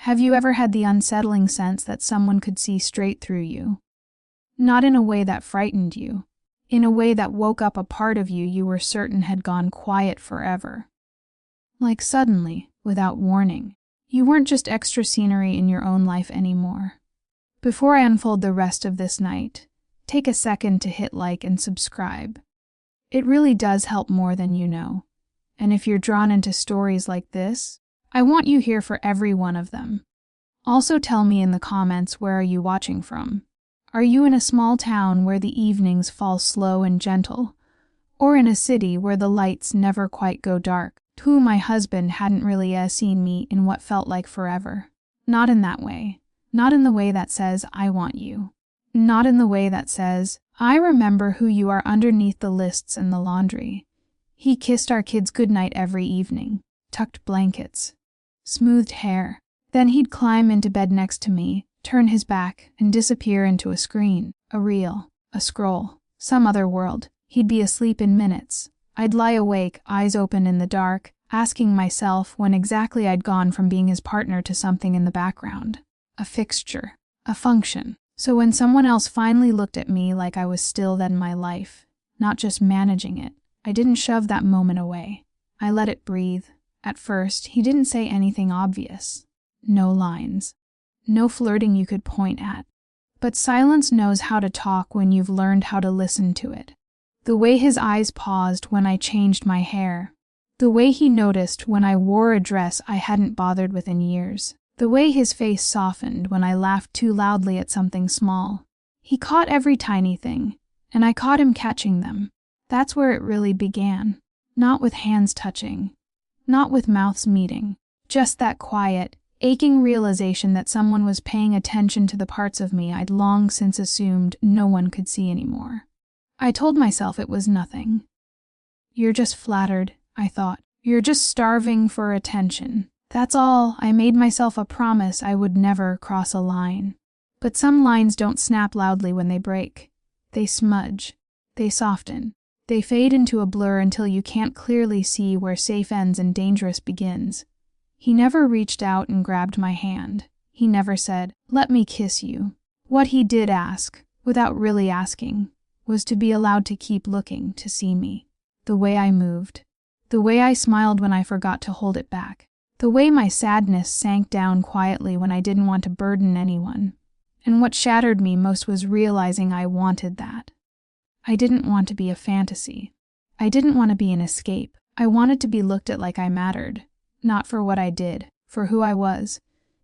Have you ever had the unsettling sense that someone could see straight through you? Not in a way that frightened you, in a way that woke up a part of you were certain had gone quiet forever. Like suddenly, without warning, you weren't just extra scenery in your own life anymore. Before I unfold the rest of this night, take a second to hit like and subscribe. It really does help more than you know. And if you're drawn into stories like this, I want you here for every one of them. Also tell me in the comments, where are you watching from? Are you in a small town where the evenings fall slow and gentle? Or in a city where the lights never quite go dark? My husband hadn't really seen me in what felt like forever. Not in that way. Not in the way that says, I want you. Not in the way that says, I remember who you are underneath the lists and the laundry. He kissed our kids goodnight every evening, tucked blankets, smoothed hair. Then he'd climb into bed next to me, turn his back, and disappear into a screen, a reel, a scroll, some other world. He'd be asleep in minutes. I'd lie awake, eyes open in the dark, asking myself when exactly I'd gone from being his partner to something in the background. A fixture, a function. So when someone else finally looked at me like I was still then my life, not just managing it, I didn't shove that moment away. I let it breathe. At first, he didn't say anything obvious. No lines. No flirting you could point at. But silence knows how to talk when you've learned how to listen to it. The way his eyes paused when I changed my hair. The way he noticed when I wore a dress I hadn't bothered with in years. The way his face softened when I laughed too loudly at something small. He caught every tiny thing, and I caught him catching them. That's where it really began. Not with hands touching. Not with mouths meeting. Just that quiet, aching realization that someone was paying attention to the parts of me I'd long since assumed no one could see anymore. I told myself it was nothing. You're just flattered, I thought. You're just starving for attention. That's all. I made myself a promise I would never cross a line. But some lines don't snap loudly when they break. They smudge. They soften. They fade into a blur until you can't clearly see where safe ends and dangerous begins. He never reached out and grabbed my hand. He never said, "Let me kiss you." What he did ask, without really asking, was to be allowed to keep looking, to see me. The way I moved. The way I smiled when I forgot to hold it back. The way my sadness sank down quietly when I didn't want to burden anyone. And what shattered me most was realizing I wanted that. I didn't want to be a fantasy. I didn't want to be an escape. I wanted to be looked at like I mattered. Not for what I did, for who I was.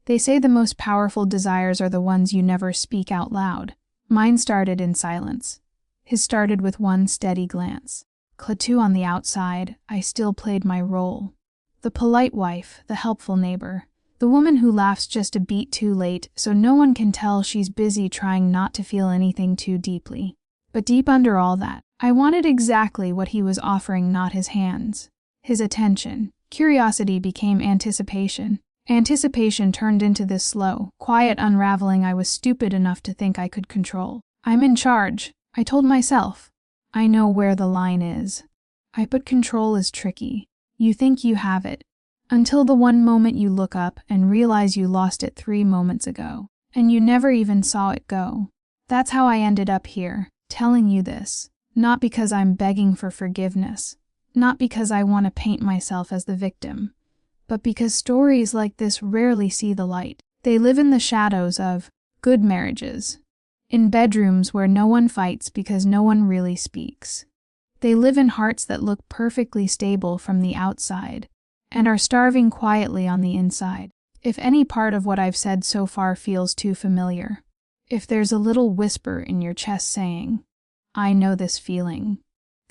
They say the most powerful desires are the ones you never speak out loud. Mine started in silence. His started with one steady glance. Klaatu on the outside, I still played my role. The polite wife, the helpful neighbor. The woman who laughs just a beat too late so no one can tell she's busy trying not to feel anything too deeply. But deep under all that, I wanted exactly what he was offering, not his hands. His attention. Curiosity became anticipation. Anticipation turned into this slow, quiet unraveling I was stupid enough to think I could control. I'm in charge, I told myself. I know where the line is. But control is tricky. You think you have it, until the one moment you look up and realize you lost it 3 moments ago, and you never even saw it go. That's how I ended up here, telling you this, not because I'm begging for forgiveness, not because I want to paint myself as the victim, but because stories like this rarely see the light. They live in the shadows of good marriages, in bedrooms where no one fights because no one really speaks. They live in hearts that look perfectly stable from the outside and are starving quietly on the inside. If any part of what I've said so far feels too familiar, if there's a little whisper in your chest saying, I know this feeling,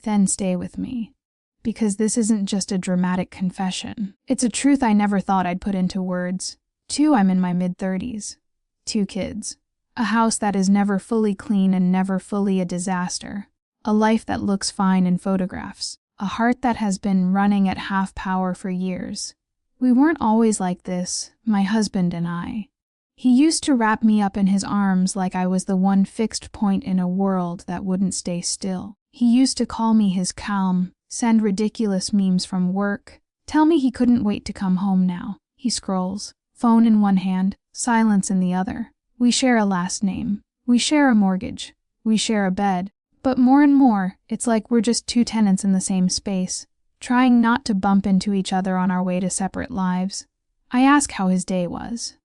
then stay with me. Because this isn't just a dramatic confession. It's a truth I never thought I'd put into words. I'm in my mid-30s. 2 kids. A house that is never fully clean and never fully a disaster. A life that looks fine in photographs. A heart that has been running at half power for years. We weren't always like this, my husband and I. He used to wrap me up in his arms like I was the one fixed point in a world that wouldn't stay still. He used to call me his calm, send ridiculous memes from work, tell me he couldn't wait to come home now. He scrolls, phone in one hand, silence in the other. We share a last name. We share a mortgage. We share a bed. But more and more, it's like we're just two tenants in the same space, trying not to bump into each other on our way to separate lives. I ask how his day was.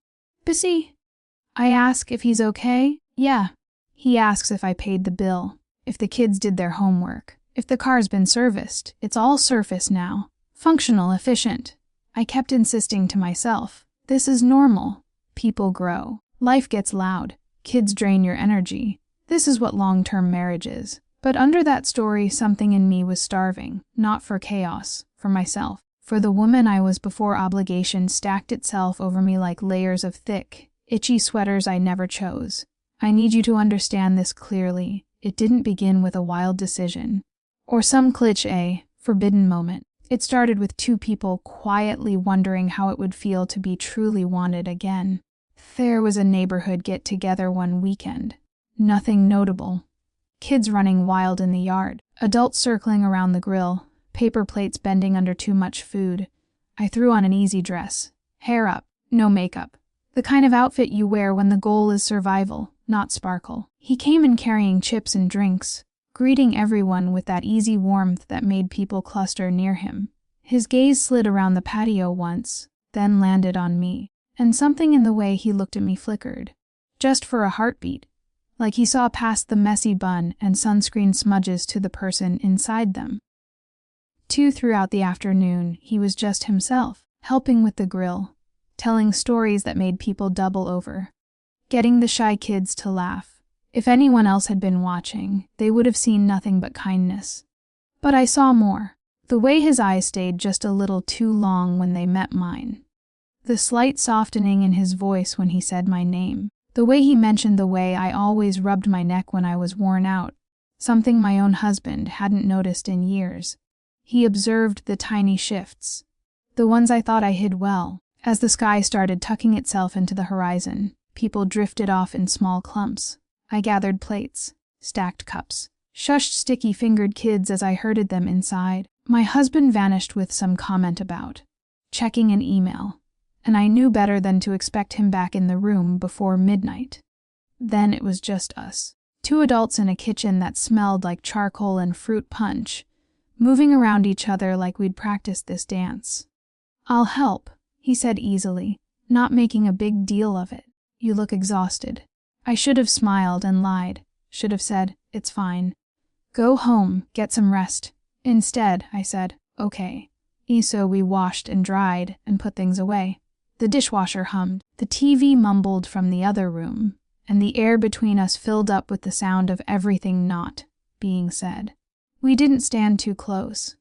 Busy. I ask if he's okay. Yeah. He asks if I paid the bill, if the kids did their homework, if the car's been serviced. It's all surface now. Functional, efficient. I kept insisting to myself, this is normal. People grow. Life gets loud. Kids drain your energy. This is what long-term marriage is. But under that story, something in me was starving, not for chaos, for myself. For the woman I was before obligation stacked itself over me like layers of thick, itchy sweaters I never chose. I need you to understand this clearly. It didn't begin with a wild decision, or some cliché, forbidden moment. It started with two people quietly wondering how it would feel to be truly wanted again. There was a neighborhood get-together one weekend. Nothing notable. Kids running wild in the yard, adults circling around the grill, paper plates bending under too much food. I threw on an easy dress, hair up, no makeup. The kind of outfit you wear when the goal is survival, not sparkle. He came in carrying chips and drinks, greeting everyone with that easy warmth that made people cluster near him. His gaze slid around the patio once, then landed on me, and something in the way he looked at me flickered. Just for a heartbeat. Like he saw past the messy bun and sunscreen smudges to the person inside them. Throughout the afternoon, he was just himself, helping with the grill, telling stories that made people double over, getting the shy kids to laugh. If anyone else had been watching, they would have seen nothing but kindness. But I saw more. The way his eyes stayed just a little too long when they met mine. The slight softening in his voice when he said my name. The way he mentioned the way I always rubbed my neck when I was worn out, something my own husband hadn't noticed in years. He observed the tiny shifts, the ones I thought I hid well. As the sky started tucking itself into the horizon, people drifted off in small clumps. I gathered plates, stacked cups, shushed sticky-fingered kids as I herded them inside. My husband vanished with some comment about checking an email, and I knew better than to expect him back in the room before midnight. Then it was just us, two adults in a kitchen that smelled like charcoal and fruit punch, moving around each other like we'd practiced this dance. "I'll help," he said easily, not making a big deal of it. "You look exhausted." I should have smiled and lied, should have said, "It's fine. Go home, get some rest." Instead, I said, "Okay." So we washed and dried and put things away. The dishwasher hummed, the TV mumbled from the other room, and the air between us filled up with the sound of everything not being said. We didn't stand too close,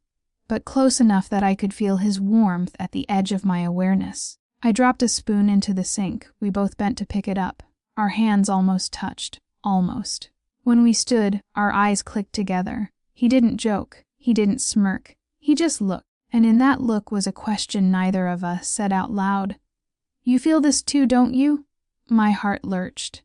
but close enough that I could feel his warmth at the edge of my awareness. I dropped a spoon into the sink. We both bent to pick it up. Our hands almost touched. Almost. When we stood, our eyes clicked together. He didn't joke. He didn't smirk. He just looked. And in that look was a question neither of us said out loud. "You feel this too, don't you?" My heart lurched.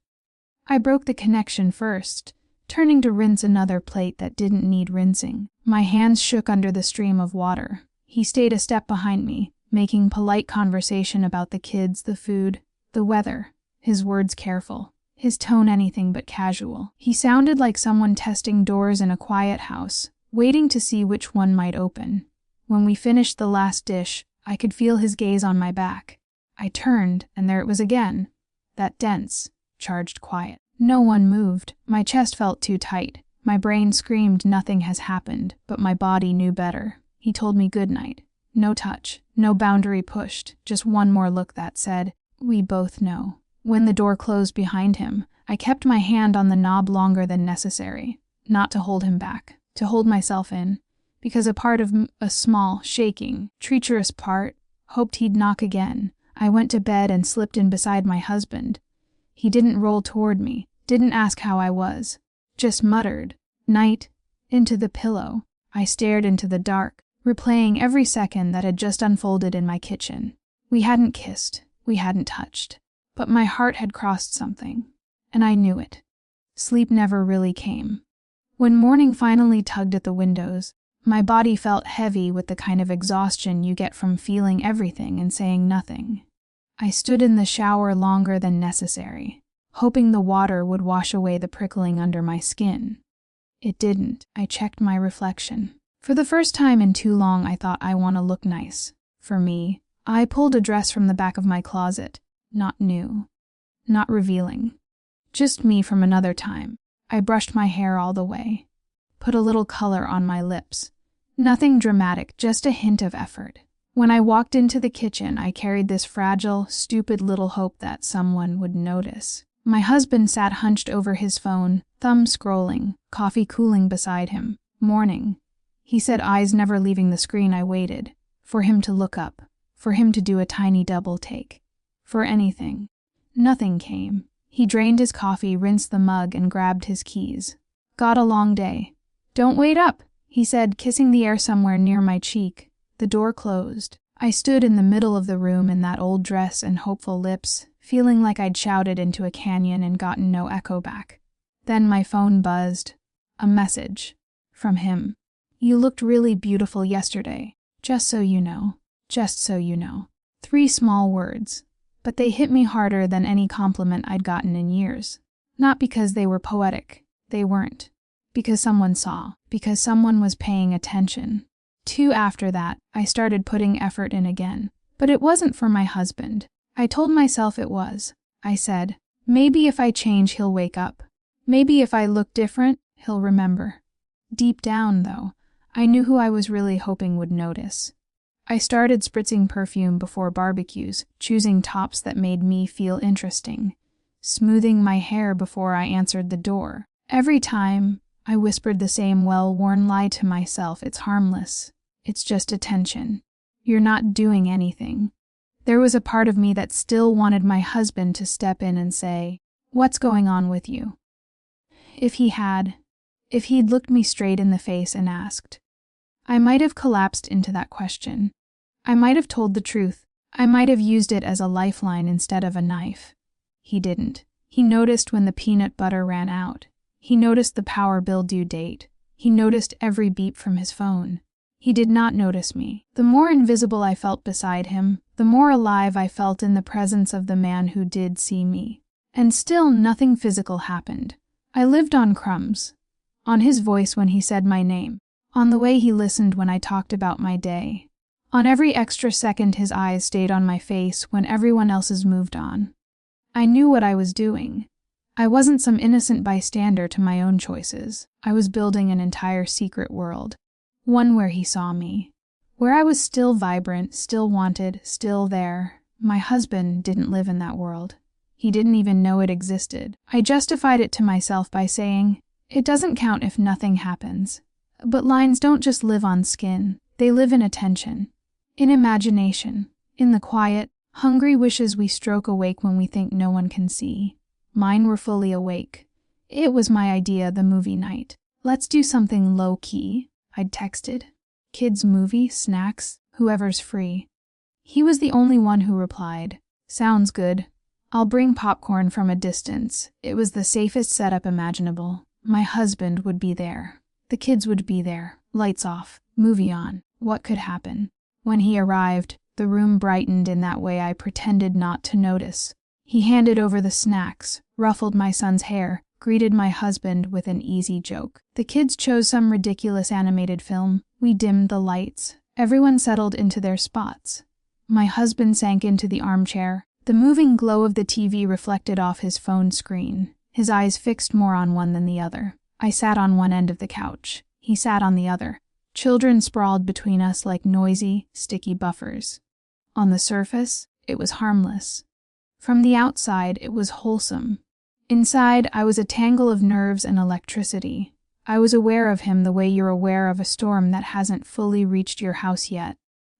I broke the connection first, turning to rinse another plate that didn't need rinsing. My hands shook under the stream of water. He stayed a step behind me, making polite conversation about the kids, the food, the weather, his words careful, his tone anything but casual. He sounded like someone testing doors in a quiet house, waiting to see which one might open. When we finished the last dish, I could feel his gaze on my back. I turned, and there it was again, that dense, charged quiet. No one moved. My chest felt too tight. My brain screamed nothing has happened, but my body knew better. He told me good night. No touch, no boundary pushed, just one more look that said, "We both know." When the door closed behind him, I kept my hand on the knob longer than necessary, not to hold him back, to hold myself in, because a part of a small, shaking, treacherous part hoped he'd knock again. I went to bed and slipped in beside my husband. He didn't roll toward me, didn't ask how I was, just muttered, "Night," into the pillow. I stared into the dark, replaying every second that had just unfolded in my kitchen. We hadn't kissed, we hadn't touched, but my heart had crossed something, and I knew it. Sleep never really came. When morning finally tugged at the windows, my body felt heavy with the kind of exhaustion you get from feeling everything and saying nothing. I stood in the shower longer than necessary, hoping the water would wash away the prickling under my skin. It didn't. I checked my reflection. For the first time in too long, I thought I want to look nice. For me, I pulled a dress from the back of my closet. Not new. Not revealing. Just me from another time. I brushed my hair all the way. Put a little color on my lips. Nothing dramatic, just a hint of effort. When I walked into the kitchen, I carried this fragile, stupid little hope that someone would notice. My husband sat hunched over his phone, thumb scrolling, coffee cooling beside him. Morning. He said, eyes never leaving the screen. I waited. For him to look up. For him to do a tiny double take. For anything. Nothing came. He drained his coffee, rinsed the mug, and grabbed his keys. Got a long day. Don't wait up, he said, kissing the air somewhere near my cheek. The door closed. I stood in the middle of the room in that old dress and hopeful lips, feeling like I'd shouted into a canyon and gotten no echo back. Then my phone buzzed. A message. From him. You looked really beautiful yesterday. Just so you know. Just so you know. 3 small words. But they hit me harder than any compliment I'd gotten in years. Not because they were poetic. They weren't. Because someone saw. Because someone was paying attention. 2 after that, I started putting effort in again. But it wasn't for my husband. I told myself it was. I said, maybe if I change, he'll wake up. Maybe if I look different, he'll remember. Deep down, though, I knew who I was really hoping would notice. I started spritzing perfume before barbecues, choosing tops that made me feel interesting, smoothing my hair before I answered the door. Every time, I whispered the same well-worn lie to myself. It's harmless. It's just attention. You're not doing anything. There was a part of me that still wanted my husband to step in and say, what's going on with you? If he'd looked me straight in the face and asked, I might have collapsed into that question. I might have told the truth. I might have used it as a lifeline instead of a knife. He didn't. He noticed when the peanut butter ran out. He noticed the power bill due date. He noticed every beep from his phone. He did not notice me. The more invisible I felt beside him, the more alive I felt in the presence of the man who did see me. And still nothing physical happened. I lived on crumbs. On his voice when he said my name. On the way he listened when I talked about my day. On every extra second his eyes stayed on my face when everyone else's moved on. I knew what I was doing. I wasn't some innocent bystander to my own choices. I was building an entire secret world. One where he saw me. Where I was still vibrant, still wanted, still there. My husband didn't live in that world. He didn't even know it existed. I justified it to myself by saying, it doesn't count if nothing happens. But lines don't just live on skin. They live in attention. In imagination. In the quiet, hungry wishes we stroke awake when we think no one can see. Mine were fully awake. It was my idea, the movie night. Let's do something low-key, I'd texted. Kids' movie, snacks, whoever's free. He was the only one who replied, sounds good. I'll bring popcorn from a distance. It was the safest setup imaginable. My husband would be there. The kids would be there. Lights off. Movie on. What could happen? When he arrived, the room brightened in that way I pretended not to notice. He handed over the snacks, ruffled my son's hair, greeted my husband with an easy joke. The kids chose some ridiculous animated film. We dimmed the lights. Everyone settled into their spots. My husband sank into the armchair. The moving glow of the TV reflected off his phone screen, his eyes fixed more on one than the other. I sat on one end of the couch. He sat on the other. Children sprawled between us like noisy, sticky buffers. On the surface, it was harmless. From the outside, it was wholesome. Inside, I was a tangle of nerves and electricity. I was aware of him the way you're aware of a storm that hasn't fully reached your house yet.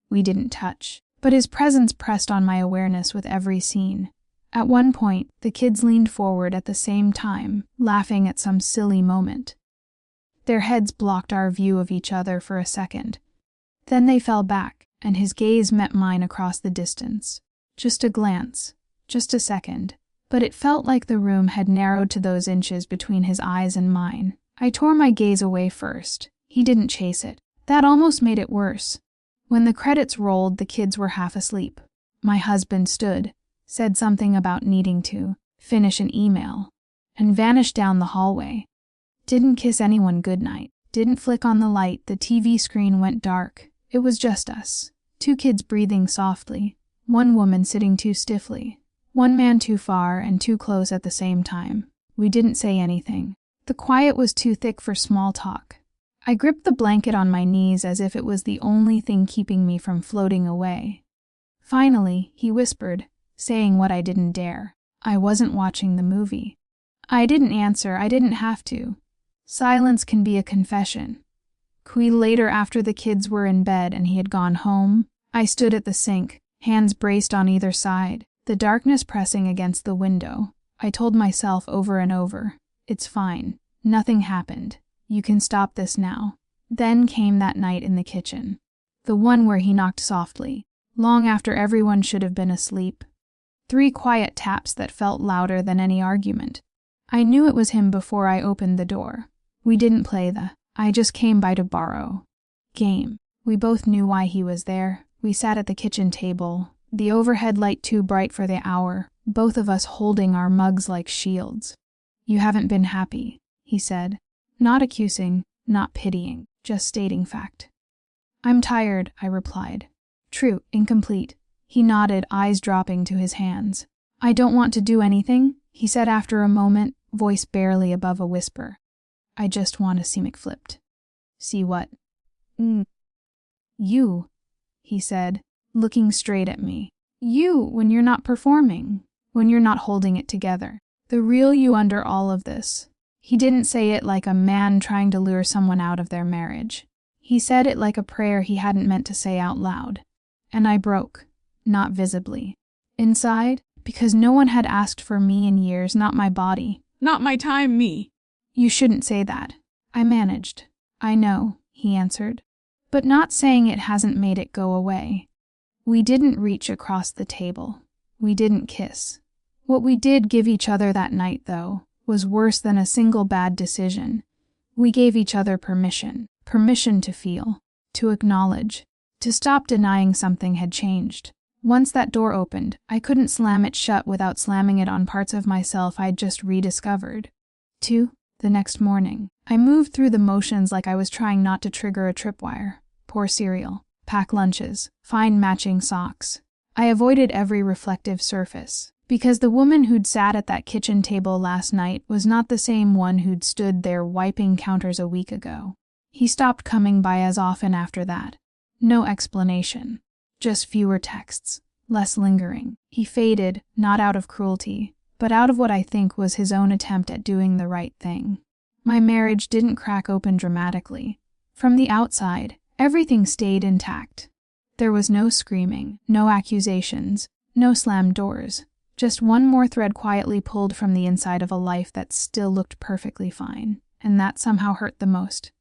We didn't touch, but his presence pressed on my awareness with every scene. At one point, the kids leaned forward at the same time, laughing at some silly moment. Their heads blocked our view of each other for a second. Then they fell back, and his gaze met mine across the distance. Just a glance, just a second, but it felt like the room had narrowed to those inches between his eyes and mine. I tore my gaze away first. He didn't chase it. That almost made it worse. When the credits rolled, the kids were half asleep. My husband stood. said something about needing to finish an email, and vanished down the hallway. Didn't kiss anyone goodnight, didn't flick on the light, the TV screen went dark. It was just us. 2 kids breathing softly, 1 woman sitting too stiffly, 1 man too far and too close at the same time. We didn't say anything. The quiet was too thick for small talk. I gripped the blanket on my knees as if it was the only thing keeping me from floating away. Finally, he whispered, saying what I didn't dare. I wasn't watching the movie. I didn't answer, I didn't have to. Silence can be a confession. Later, after the kids were in bed and he had gone home, I stood at the sink, hands braced on either side, the darkness pressing against the window. I told myself over and over, it's fine, nothing happened, you can stop this now. Then came that night in the kitchen. The one where he knocked softly, long after everyone should have been asleep. 3 quiet taps that felt louder than any argument. I knew it was him before I opened the door. We didn't play the I just came by to borrow game. We both knew why he was there. We sat at the kitchen table, the overhead light too bright for the hour, both of us holding our mugs like shields. You haven't been happy, he said. Not accusing, not pitying, just stating fact. I'm tired, I replied. True, incomplete. He nodded, eyes dropping to his hands. I don't want to do anything, he said after a moment, voice barely above a whisper. I just want to see McFlipped. See what? You, he said, looking straight at me. You, when you're not performing, when you're not holding it together. The real you under all of this. He didn't say it like a man trying to lure someone out of their marriage. He said it like a prayer he hadn't meant to say out loud. And I broke, not visibly. Inside, because no one had asked for me in years, not my body. Not my time, me. You shouldn't say that. I managed. I know, he answered. But not saying it hasn't made it go away. We didn't reach across the table. We didn't kiss. What we did give each other that night, though, was worse than a single bad decision. We gave each other permission to feel, to acknowledge, to stop denying something had changed. Once that door opened, I couldn't slam it shut without slamming it on parts of myself I'd just rediscovered. 2. The next morning, I moved through the motions like I was trying not to trigger a tripwire. Pour cereal, pack lunches, find matching socks. I avoided every reflective surface, because the woman who'd sat at that kitchen table last night was not the same one who'd stood there wiping counters a week ago. He stopped coming by as often after that. No explanation. Just fewer texts, less lingering. He faded, not out of cruelty, but out of what I think was his own attempt at doing the right thing. My marriage didn't crack open dramatically. From the outside, everything stayed intact. There was no screaming, no accusations, no slammed doors. Just one more thread quietly pulled from the inside of a life that still looked perfectly fine, and that somehow hurt the most.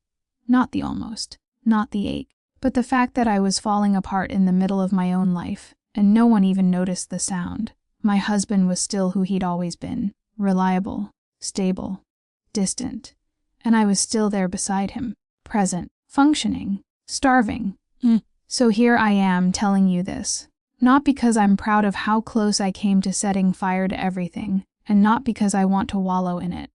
Not the almost, not the ache, but the fact that I was falling apart in the middle of my own life, and no one even noticed the sound. My husband was still who he'd always been, reliable, stable, distant, and I was still there beside him, present, functioning, starving. So here I am telling you this, not because I'm proud of how close I came to setting fire to everything, and not because I want to wallow in it.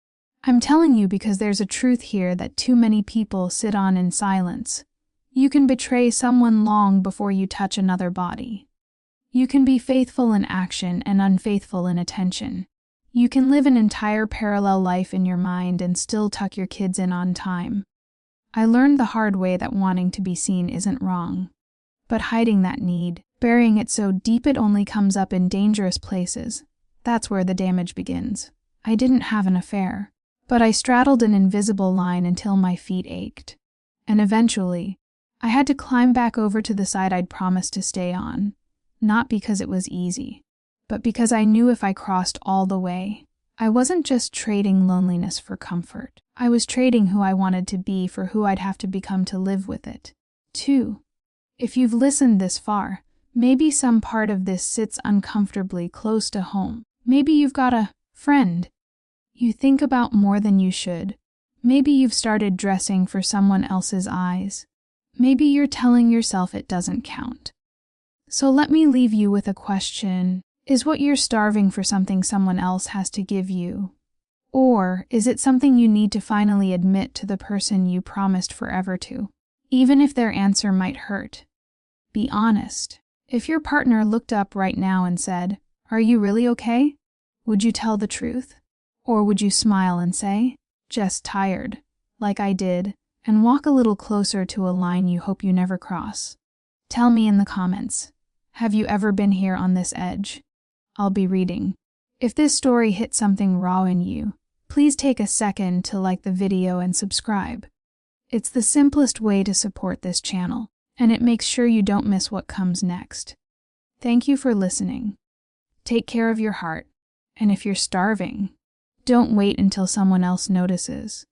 I'm telling you because there's a truth here that too many people sit on in silence. You can betray someone long before you touch another body. You can be faithful in action and unfaithful in attention. You can live an entire parallel life in your mind and still tuck your kids in on time. I learned the hard way that wanting to be seen isn't wrong. But hiding that need, burying it so deep it only comes up in dangerous places, that's where the damage begins. I didn't have an affair, but I straddled an invisible line until my feet ached. And eventually, I had to climb back over to the side I'd promised to stay on. Not because it was easy, but because I knew if I crossed all the way, I wasn't just trading loneliness for comfort. I was trading who I wanted to be for who I'd have to become to live with it. 2. If you've listened this far, maybe some part of this sits uncomfortably close to home. Maybe you've got a friend you think about more than you should. Maybe you've started dressing for someone else's eyes. Maybe you're telling yourself it doesn't count. So let me leave you with a question. Is what you're starving for something someone else has to give you? Or is it something you need to finally admit to the person you promised forever to? Even if their answer might hurt, be honest. If your partner looked up right now and said, "Are you really okay?" would you tell the truth? Or would you smile and say, "Just tired," like I did, and walk a little closer to a line you hope you never cross? Tell me in the comments. Have you ever been here on this edge? I'll be reading. If this story hit something raw in you, please take a second to like the video and subscribe. It's the simplest way to support this channel, and it makes sure you don't miss what comes next. Thank you for listening. Take care of your heart, and if you're starving, don't wait until someone else notices.